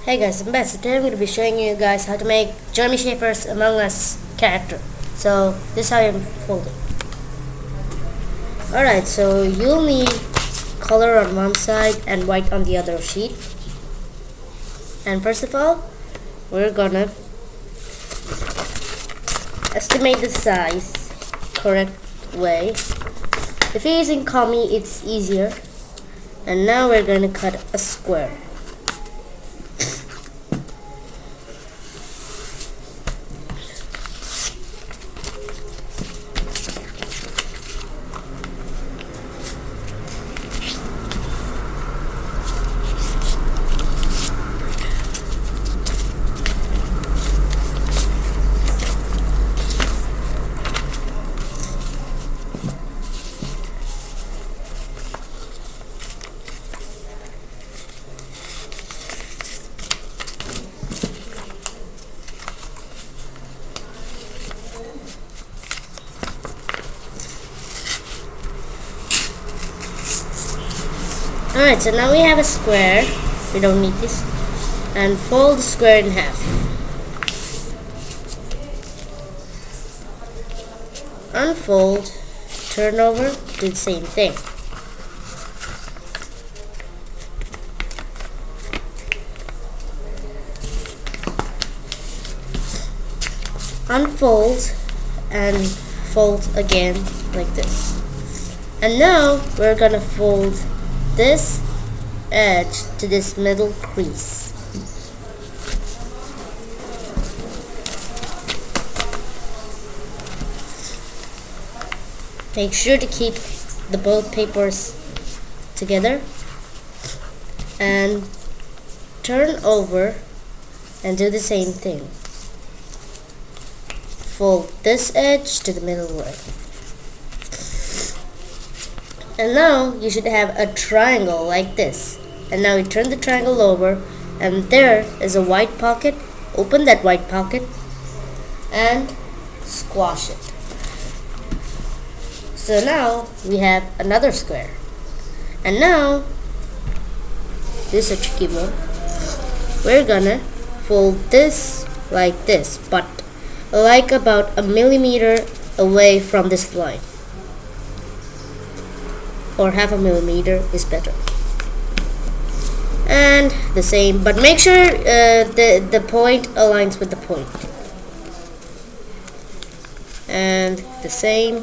Hey guys, I'm back. So today I'm going to be showing you guys how to make Jeremy Schaefer's Among Us character. So this is how you fold it. Alright, so you'll need color on one side and white on the other sheet. And first of all, we're gonna estimate the size correct way. If you're using Kami, it's easier. And now we're gonna cut a square. Alright, so now we have a square. We don't need this. And fold the square in half. Unfold, turn over, do the same thing. Unfold and fold again like this. And now we're gonna fold this edge to this middle crease. Make sure to keep the both papers together and turn over and do the same thing. Fold this edge to the middle way. And now you should have a triangle like this. And now we turn the triangle over and there is a white pocket. Open that white pocket and squash it. So now we have another square. And now, this is a tricky one. We're gonna fold this like this, but like about a millimeter away from this line. Or half a millimeter is better. And the same, but make sure the point aligns with the point. And the same.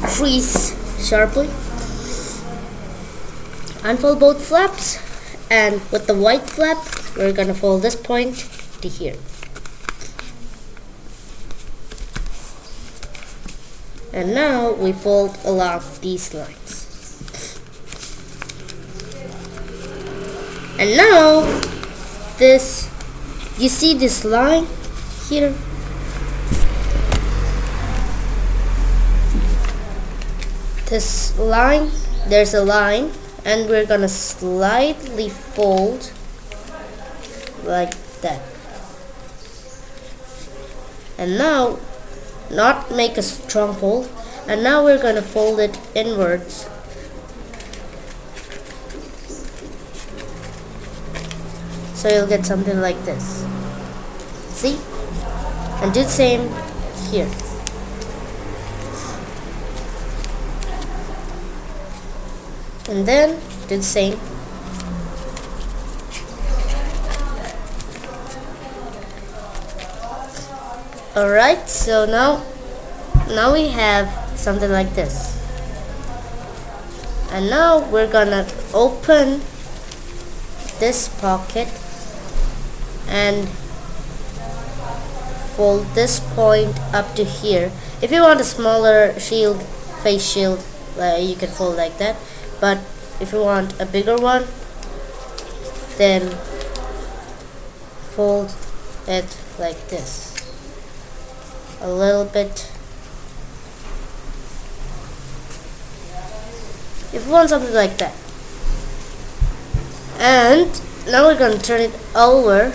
Crease sharply. Unfold both flaps, and with the white flap, we're gonna fold this point to here. And now we fold along these lines. And now this, you see this line here? This line, there's a line, and we're gonna slightly fold like that. And now, not make a strong fold, and now we're gonna fold it inwards. So you'll get something like this. See? And do the same here. And then do the same. Alright, so now we have something like this. And now we're gonna open this pocket and fold this point up to here. If you want a smaller shield, face shield, you can fold like that. But if you want a bigger one, then fold it like this. A little bit. If you want something like that. And now we're going to turn it over.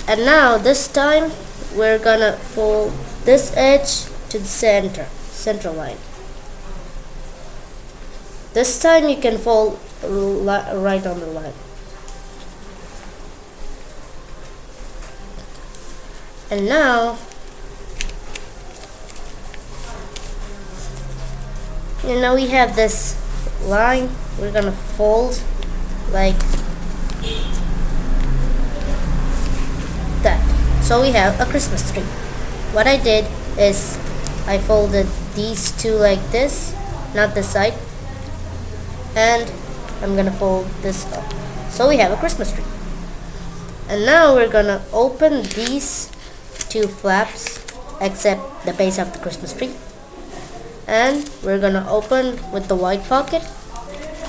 And now this time we're going to fold this edge to the center line. This time you can fold right on the line. And now we have this line. We're gonna fold like that. So we have a Christmas tree. What I did is I folded these two like this, not this side, and I'm gonna fold this up. So we have a Christmas tree. And now we're gonna open these two flaps except the base of the Christmas tree. And we're gonna open with the white pocket,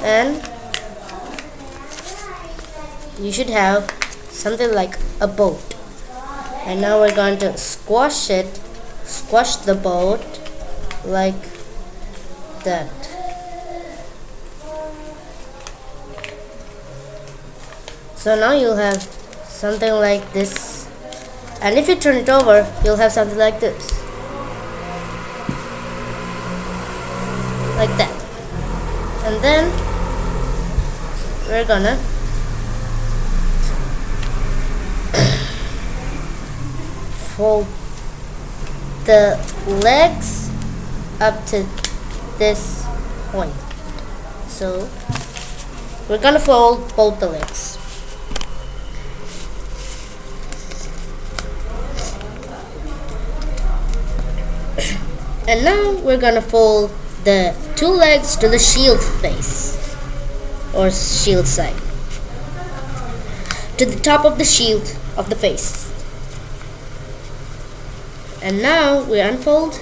and you should have something like a boat. And now we're going to squash the boat like that. So now you'll have something like this, and if you turn it over, you'll have something like this, like that. And then we're gonna fold the legs up to this point. So we're gonna fold both the legs. And now we're gonna fold the two legs to the shield face or shield side, to the top of the shield of the face. And now we unfold,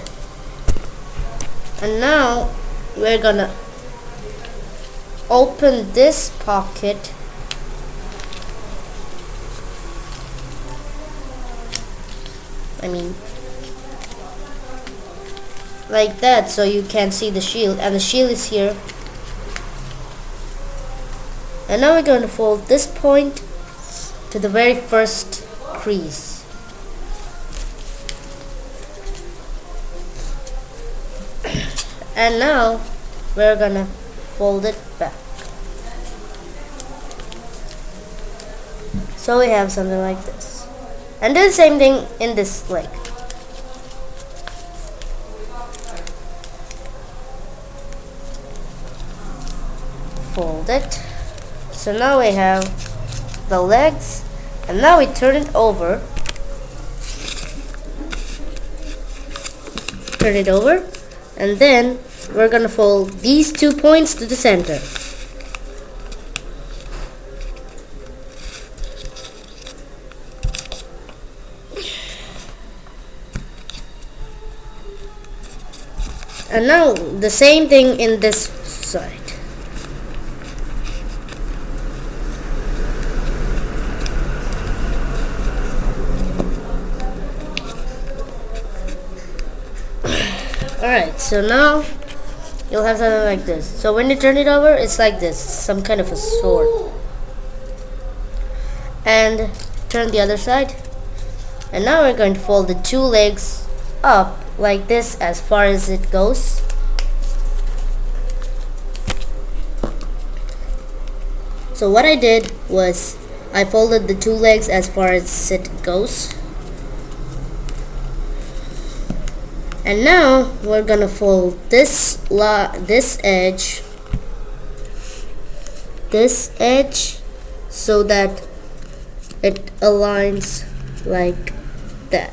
and now we're gonna open this pocket like that, so you can see the shield, and the shield is here. And now we're going to fold this point to the very first crease. And now we're gonna fold it back. So we have something like this. And do the same thing in this leg. Fold it. So now we have the legs, and now we turn it over. Turn it over, and then we're gonna fold these 2 points to the center. And now the same thing in this side. Alright, so now you'll have something like this. So when you turn it over, it's like this, some kind of a sword. And turn the other side. And now we're going to fold the 2 legs up like this as far as it goes. So what I did was I folded the 2 legs as far as it goes. And now we're gonna fold this edge so that it aligns like that.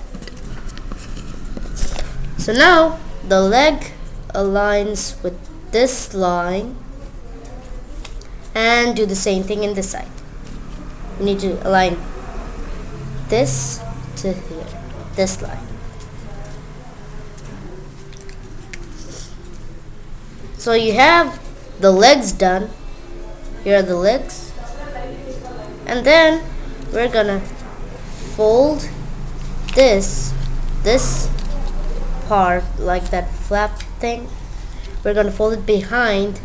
So now the leg aligns with this line, and do the same thing in this side. We need to align this to here, this line. So you have the legs done. Here are the legs. And then we're gonna fold this part, like that flap thing. We're gonna fold it behind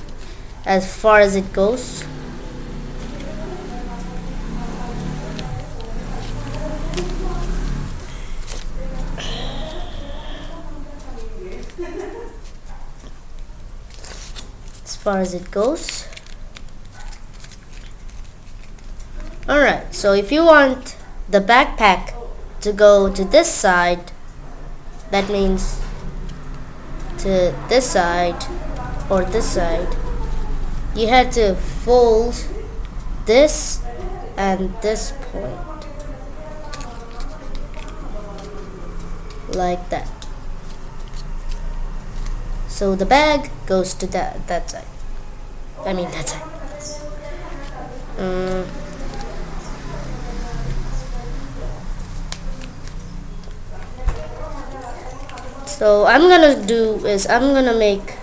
as far as it goes. as far as it goes. Alright, so if you want the backpack to go to this side, that means to this side or this side, you had to fold this and this point like that. So the bag goes to that side. I mean that side. So I'm gonna do is I'm gonna make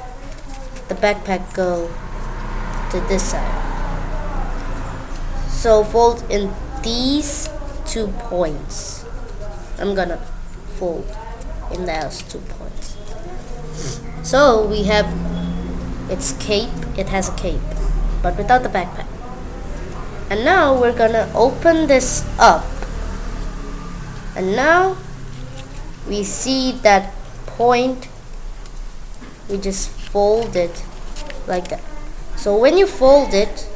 the backpack go to this side. So fold in these 2 points. I'm gonna fold in those 2 points. So we have its cape. It has a cape, but without the backpack. And now we're gonna open this up. And now we see that point. We just fold it like that. So when you fold it,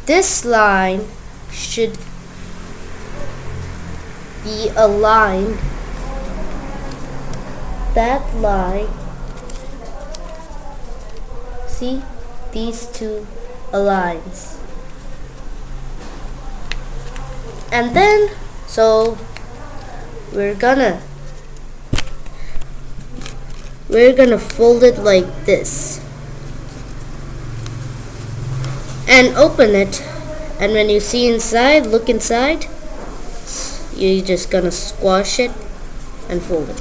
this line should be aligned. That line, see, these 2 aligns. And then, so we're gonna fold it like this and open it, and when you see inside, look inside, you're just gonna squash it and fold it.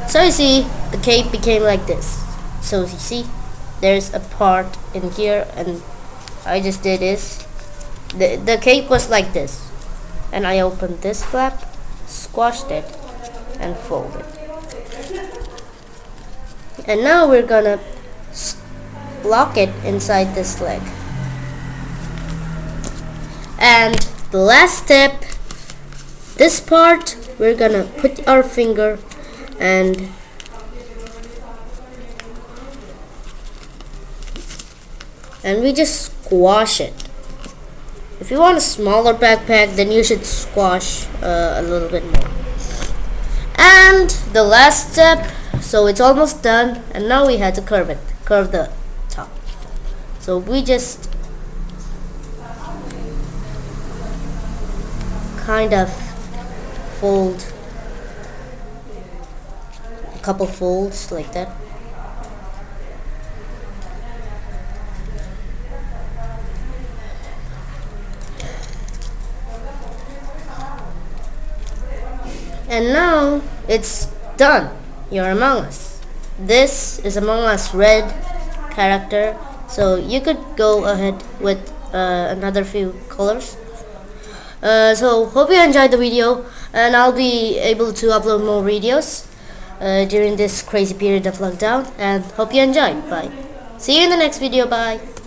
So you see the cape became like this. So you see there's a part in here, and I just did is the cape was like this, and I opened this flap, squashed it and folded. And now we're gonna lock it inside this leg. And the last step, this part, we're gonna put our finger and we just squash it. If you want a smaller backpack, then you should squash a little bit more. And the last step, so it's almost done, and now we had to curve the top. So we just kind of fold a couple folds like that. And now it's done. You're Among Us. This is Among Us red character, so you could go ahead with another few colors. So hope you enjoyed the video, and I'll be able to upload more videos during this crazy period of lockdown, and hope you enjoyed. Bye. See you in the next video. Bye.